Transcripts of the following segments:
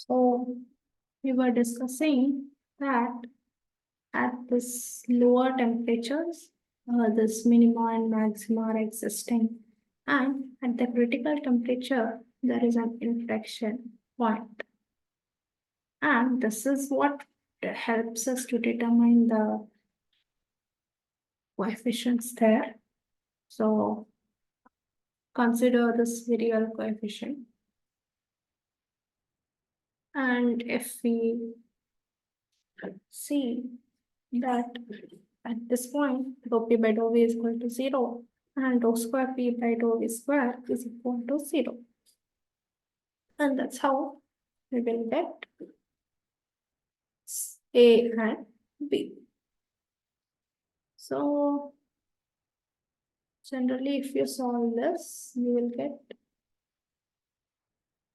So we were discussing that at this lower temperatures, this minima and maxima are existing, and at the critical temperature, there is an inflection point. And this is what helps us to determine the coefficients there. So consider this virial coefficient. And if we see that at this point, rho p by dou v is equal to 0, and rho square p by dou v square is equal to 0. And that's how we will get A and B. So generally, if you solve this, you will get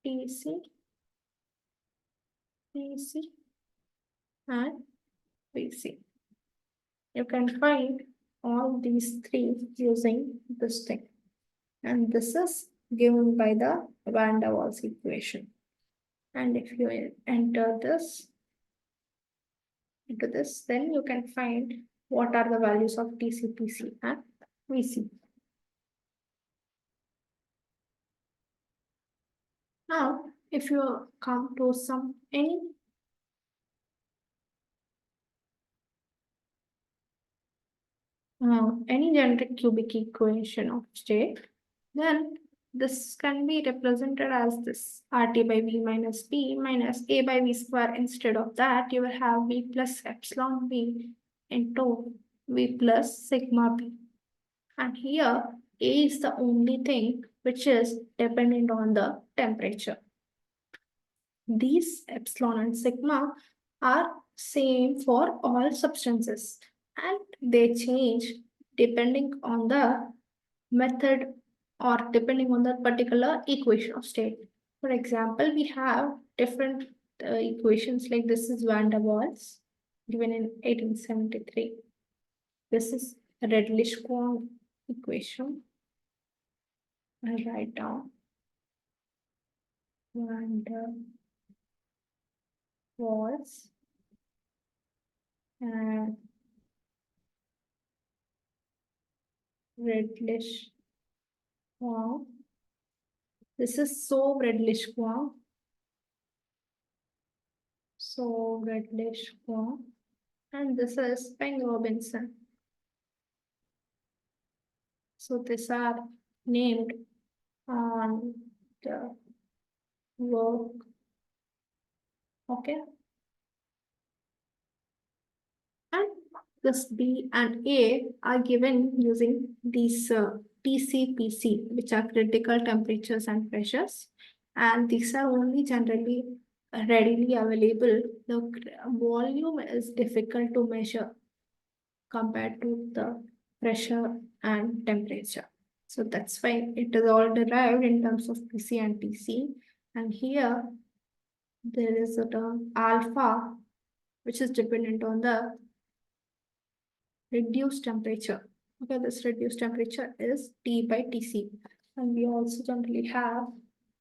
TC, PC, and BC. You can find all these three using this thing. And this is given by the Van der Waals equation. And if you enter this into this, then you can find what are the values of TC, PC, and VC. Now, if you come to any generic cubic equation of state, then this can be represented as this RT by V minus B minus A by V square. Instead of that, you will have V plus epsilon B into V plus sigma B. And here, A is the only thing which is dependent on the temperature. These epsilon and sigma are same for all substances, and they change depending on the method or depending on the particular equation of state. For example, we have different equations, like this is Van der Waals given in 1873. This is Redlich-Kwong equation. I write down Van der Waals and Redlich-Kwong. This is so Redlich-Kwong. So Redlich-Kwong. And this is Peng-Robinson. So these are named on the work. Okay. And this B and A are given using these TCPC, which are critical temperatures and pressures. And these are only generally readily available. The volume is difficult to measure compared to the pressure and temperature. So that's why it is all derived in terms of PC and TC. And here there is a term alpha, which is dependent on the reduced temperature. Okay, this reduced temperature is T by Tc. And we also generally have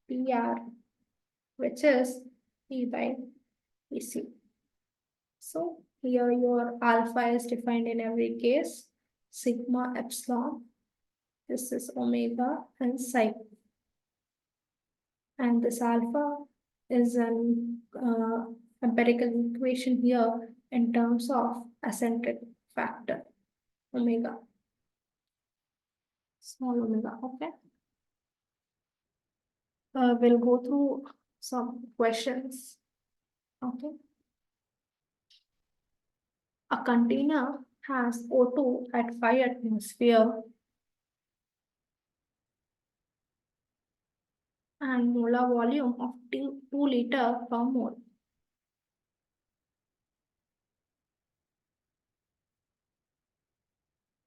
PR, which is T by Tc. So here your alpha is defined in every case, sigma, epsilon. This is omega and psi. And this alpha is an empirical equation here in terms of eccentric factor, omega, small omega, okay? We'll go through some questions, okay? A container has O2 at 5 atmosphere and molar volume of 2 liter per mole.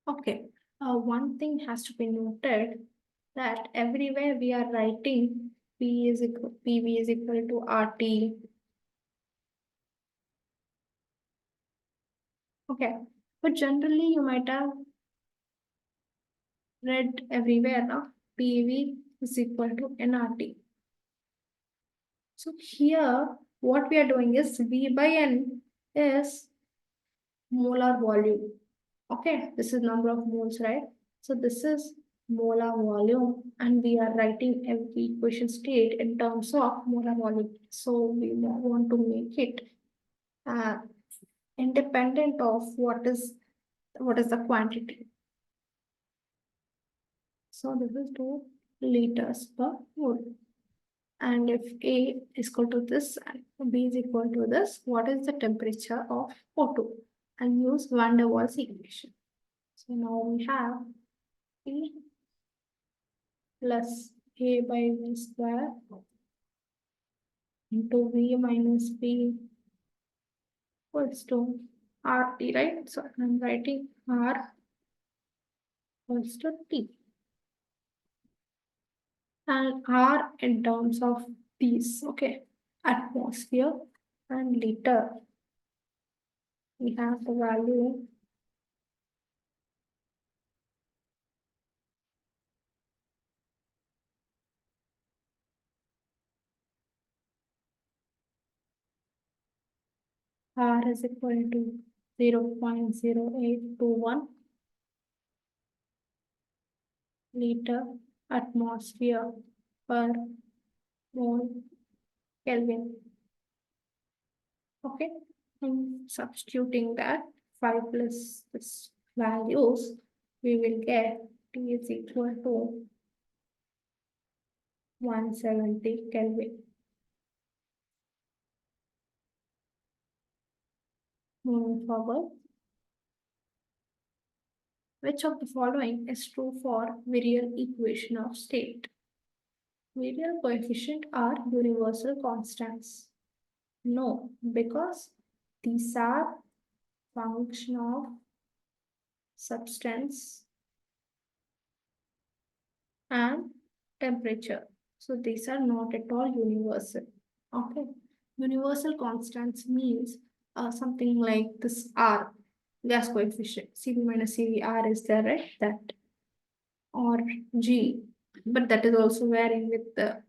Okay, one thing has to be noted that everywhere we are writing PV is equal to RT. Okay, but generally you might have read everywhere now PV is equal to nRT. So here what we are doing is V by N is molar volume. Okay, this is number of moles, right? So this is molar volume, and we are writing every equation state in terms of molar volume. So we want to make it uh, independent of what is the quantity. So this is 2 liters per mole. And if A is equal to this and B is equal to this, what is the temperature of O2? And use van der Waals equation. So now we have P plus A by V square into V minus P equals to RT, right? So I'm writing R equals to T. And R in terms of these, okay, atmosphere and liter. We have the value R is equal to 0.0821 liter atmosphere per mole Kelvin. Okay, and substituting that 5 plus this values, we will get T is equal to 170 Kelvin. Moving forward, which of the following is true for virial equation of state? Virial coefficient are universal constants. No, because these are function of substance and temperature. So these are not at all universal. Okay. Universal constants means something like this R, gas coefficient, Cv minus Cv, is there, right? That. Or G, but that is also varying with the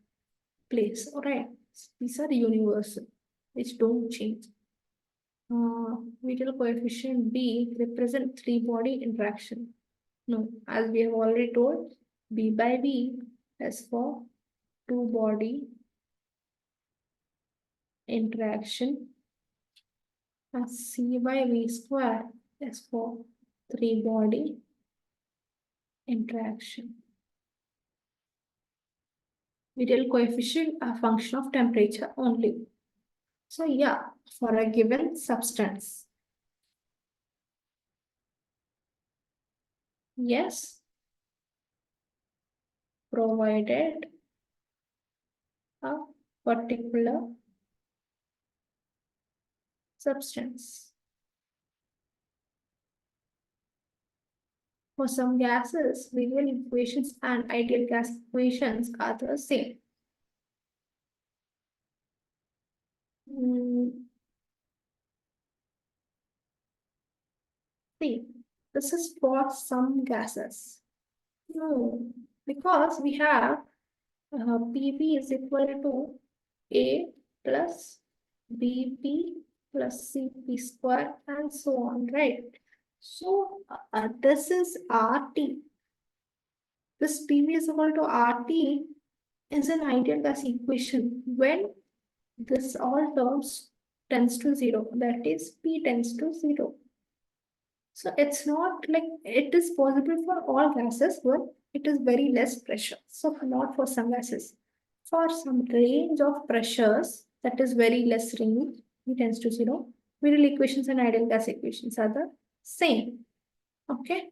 place. All right. These are universal, which don't change. Vital coefficient B represent three body interaction. No, as we have already told, B by B is for two body interaction, and C by V square is for three body interaction. Vital coefficient a function of temperature only. So yeah, for a given substance. Yes, provided a particular substance. For some gases, virial equations and ideal gas equations are the same. See, this is for some gases. No, because we have Pb is equal to A plus Bp plus Cp square and so on, right? So this is RT. This Pv is equal to RT is an ideal gas equation when this all terms tends to 0, that is P tends to 0. So it's not like it is possible for all gases, but it is very less pressure. So not for some gases. For some range of pressures, that is very less range, P tends to 0. Virial equations and ideal gas equations are the same. Okay.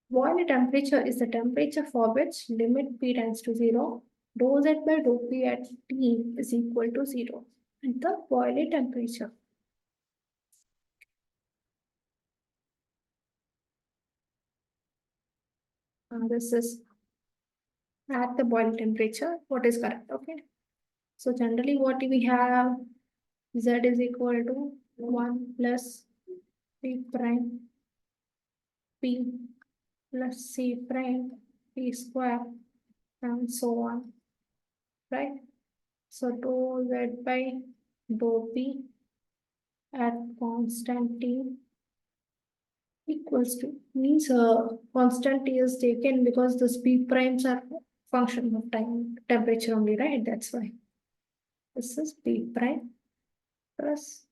Boiling temperature is the temperature for which limit P tends to 0. Dou Z by dou P at T is equal to 0. And the boiling temperature. This is at the boiling temperature. What is correct? Okay. So generally what we have, Z is equal to 1 plus P prime P plus C prime P square and so on, right? So dou z by dou p at constant t equals to, means constant t is taken because the speed primes are function of time temperature only, right? That's why this is p prime plus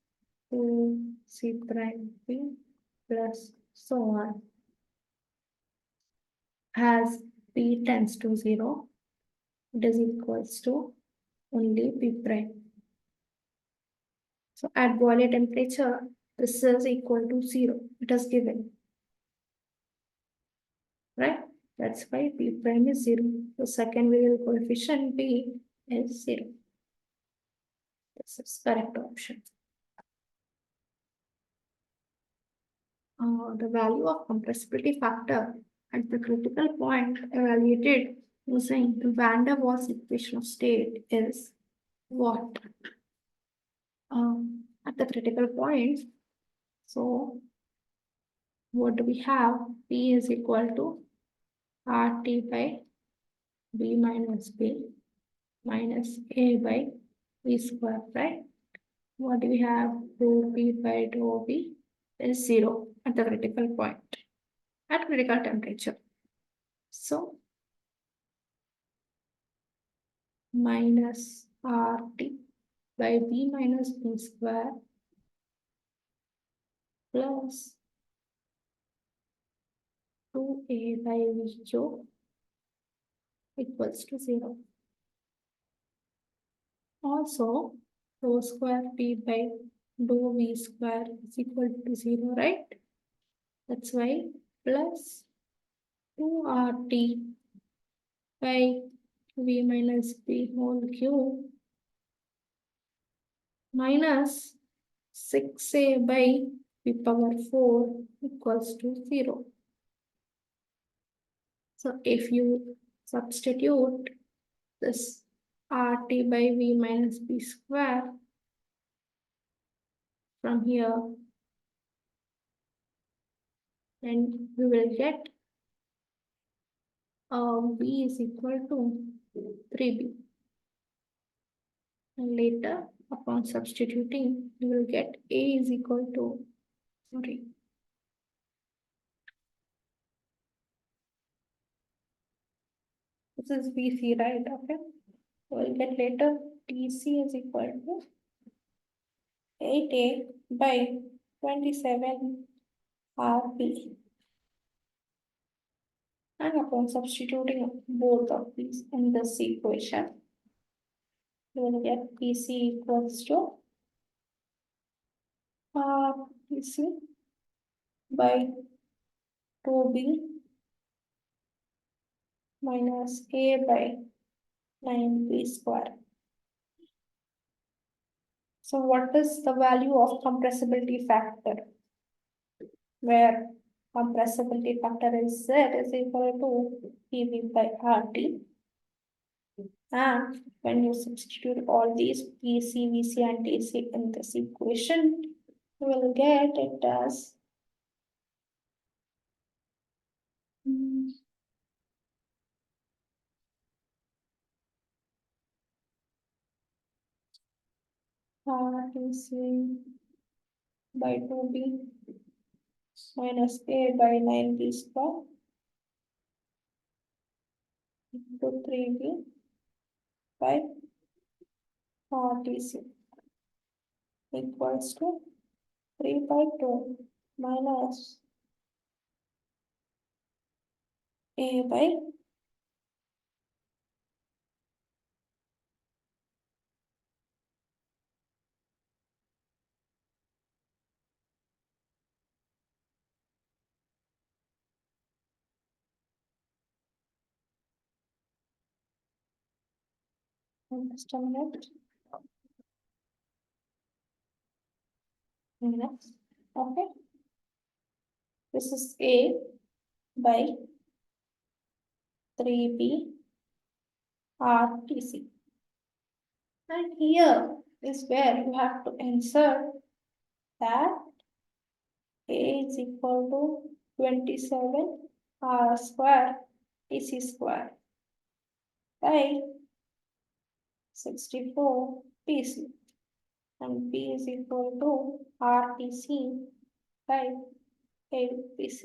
2c prime p plus so on. As p tends to 0, it is equals to only p prime. So at boiling temperature, this is equal to 0. It is given, right? That's why p prime is 0. The second variable coefficient p is 0. This is correct option. The value of compressibility factor at the critical point evaluated using the van der Waals equation of state is what? At the critical point, so what do we have? P is equal to RT by B minus B minus A by V square, right? What do we have? Rho P by rho B is 0 at the critical point, at critical temperature. So minus RT by B minus B square plus 2A by VQ equals to 0. Also, rho square P by dou V square is equal to 0, right? That's why plus 2RT by V minus P whole cube minus 6A by P power 4 equals to 0. So if you substitute this RT by V minus P square from here, then we will get V is equal to 3B. And later, upon substituting, we will get A is equal to, sorry, this is BC, right? Okay. We'll get later TC is equal to 8A by 27 RP. And upon substituting both of these in this equation, we will get PC equals to PC by 2B minus A by 9B square. So what is the value of compressibility factor? Where compressibility factor is Z is equal to PV by RT. And when you substitute all these PC, VC, and DC in this equation, you will get it as RTC by 2B minus A by 9B square into 3B by RTC equals to 3 by 2 minus A by just a minute. Minus. Okay. This is A by 3B RTC. And here is where you have to insert that A is equal to 27 R square TC square by 64 PC, and P is equal to RTC by 8 PC.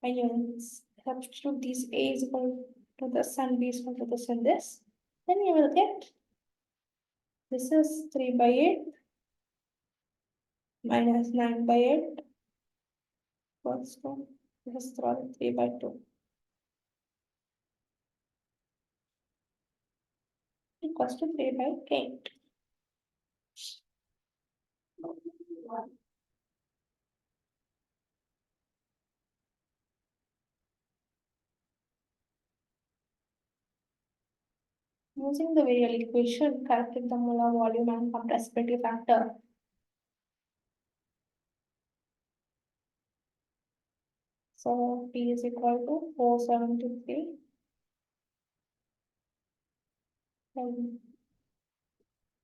When you substitute these A is equal to this and B is equal to this and this, then you will get this is 3 by 8 minus 9 by 8 equals to this is 3 by 2 equals to 3 by 8. Using the variable equation, calculate the molar volume and compressibility factor. So P is equal to 473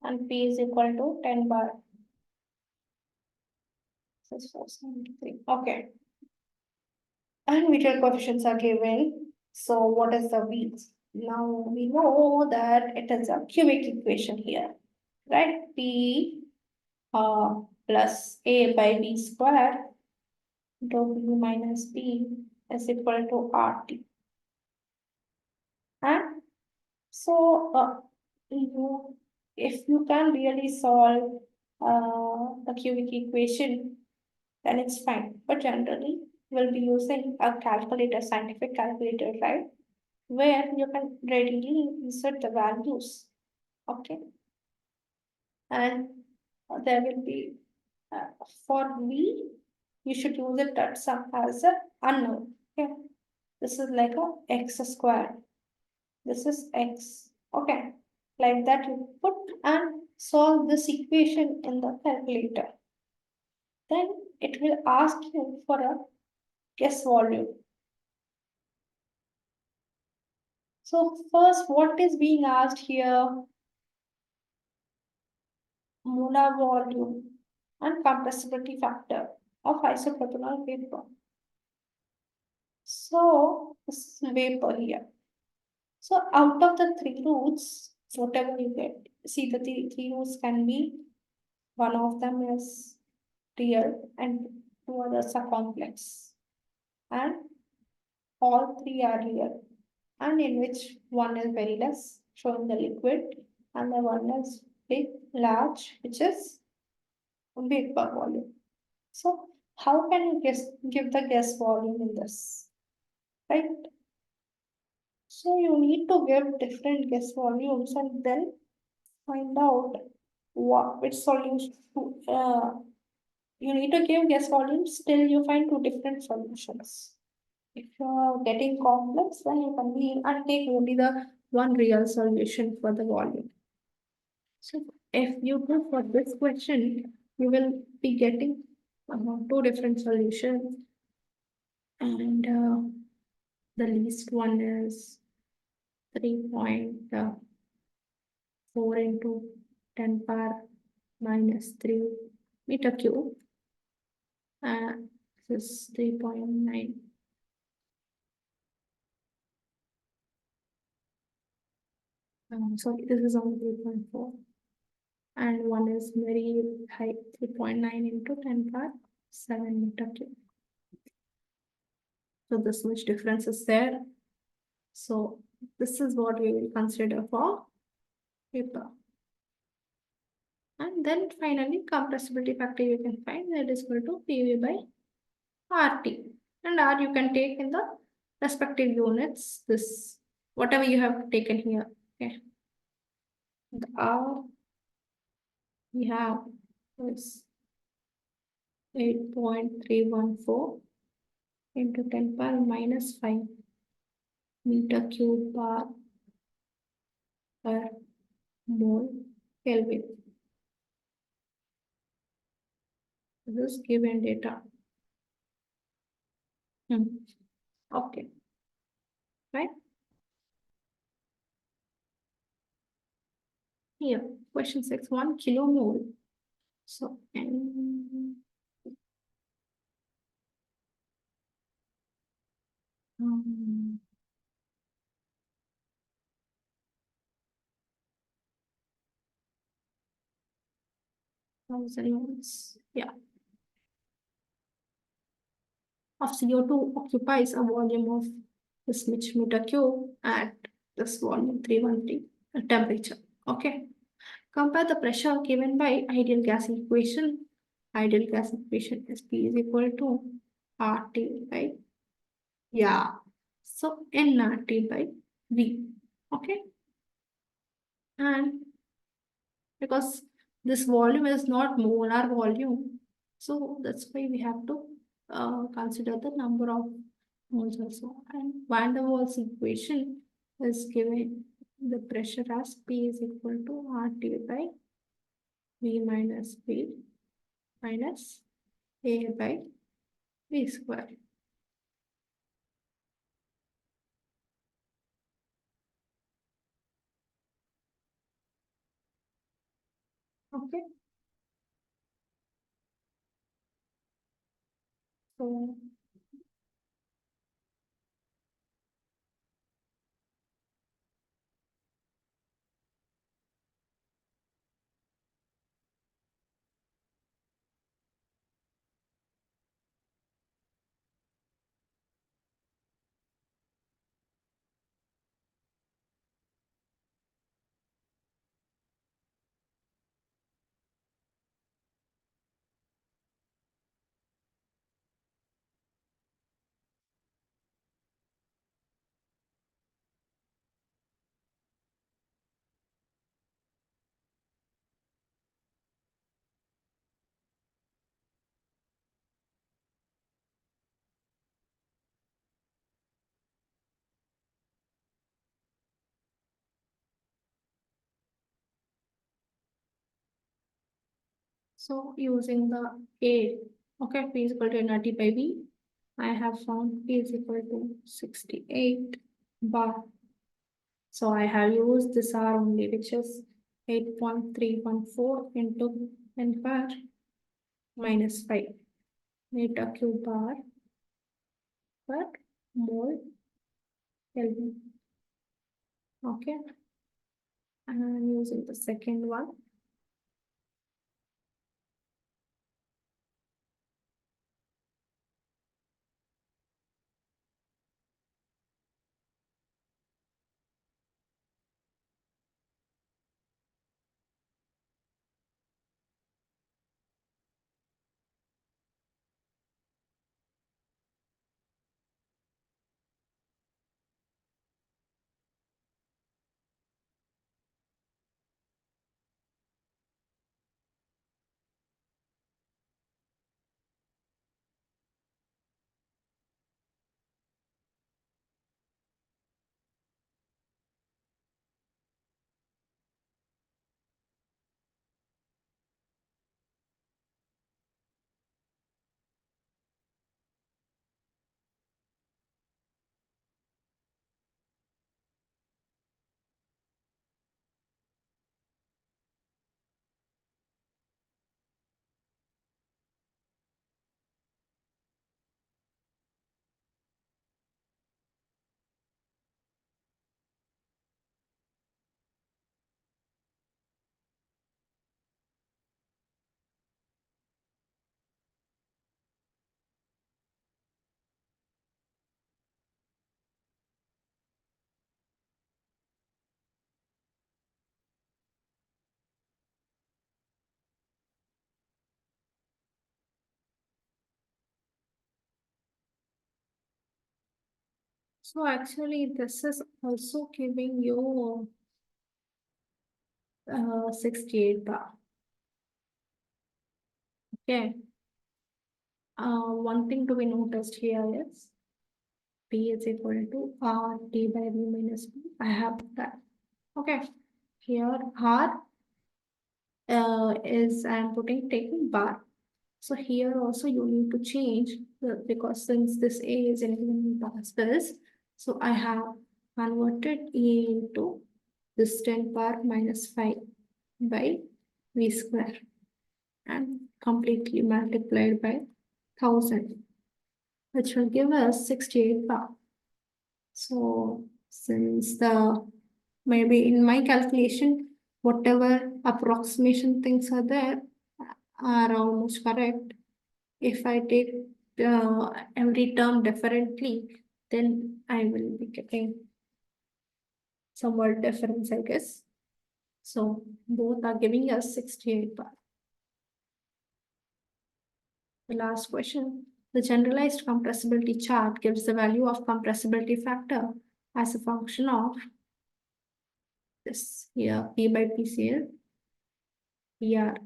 and P is equal to 10 bar. This is 473. Okay. And material coefficients are given. So what is the V? Now we know that it is a cubic equation here, right? P plus A by B squared dou B minus B is equal to RT. And so if you can really solve the cubic equation, then it's fine. But generally, we'll be using a calculator, scientific calculator, right? Where you can readily insert the values. Okay. And there will be, for V, you should use it at some as a unknown. Okay. This is like a x squared. This is x. Okay. Like that you put and solve this equation in the calculator. Then it will ask you for a guess volume. So first, what is being asked here? Molar volume and compressibility factor of isopropanol vapor. So this is vapor here. So out of the three roots, whatever you get, see the three roots can be, one of them is real and two others are complex. And all three are real. And in which one is very less, showing the liquid, and the one is big, large, which is vapor volume. So how can you give the guess volume in this, right? So you need to give different guess volumes and then find out which solution you need to give guess volumes till you find two different solutions. If you're getting complex, then you can be and take only the one real solution for the volume. So if you do for this question, you will be getting two different solutions, and the least one is 3.4 into 10 power minus 3 meter cube. This is 3.9. Sorry, this is only 3.4. And one is very high, 3.9 into 10 power 7 meter cube. So this much difference is there. So this is what we will consider for vapor. And then finally, compressibility factor you can find that is equal to PV by RT. And R you can take in the respective units, this whatever you have taken here. Okay. The R we have is 8.314 into 10 power minus 5 meter cube per mole Kelvin. This is given data. Okay. Right? Here, question 6, 1 kilomole. So, 1000 moles, yeah, of CO2 occupies a volume of this much meter cube at this volume 313 temperature. Okay. Compare the pressure given by ideal gas equation. Ideal gas equation is P is equal to RT by, yeah. So nRT by V. Okay. And because this volume is not molar volume, so that's why we have to consider the number of moles also. And Van der Waals equation is given the pressure as P is equal to RT by V minus P minus A by V square. Okay. So so using the A, okay, P is equal to nRT by V, I have found P is equal to 68 bar. So I have used this R only, which is 8.314 into n bar minus 5 meter cube bar per mole Kelvin. Okay, and I'm using the second one. So actually, this is also giving you 68 bar. Okay. One thing to be noticed here is P is equal to R T by V minus P. I have that. Okay. Here R is I'm putting taking bar. So here also you need to change because since this A is in Pascals, so I have converted A into this 10 power minus 5 by V square and completely multiplied by 1000, which will give us 68 power. So since the maybe in my calculation, whatever approximation things are there, are almost correct. If I take every term differently, then I will be getting somewhat difference, I guess. So both are giving us 68 bar. The last question. The generalized compressibility chart gives the value of compressibility factor as a function of this here, P by PCL, PR,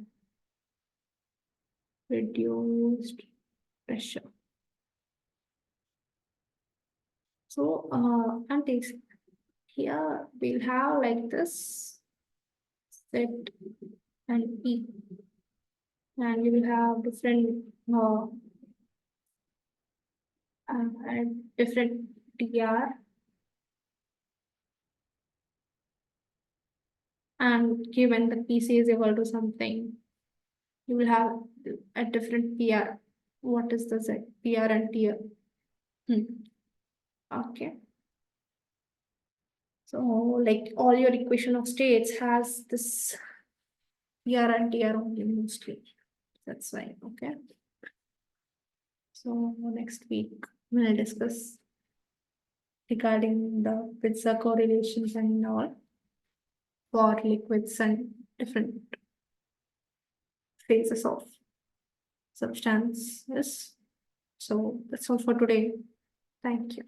reduced pressure. So, and this here we'll have like this set and P, and we will have different different TR, and given the PC is equal to something, you will have a different PR. What is the Z? PR and TR. Okay. So like all your equation of states has this PR and TR only mostly. That's why, okay. So next week we'll discuss regarding the pizza correlations and all for liquids and different phases of substances. So that's all for today. Thank you.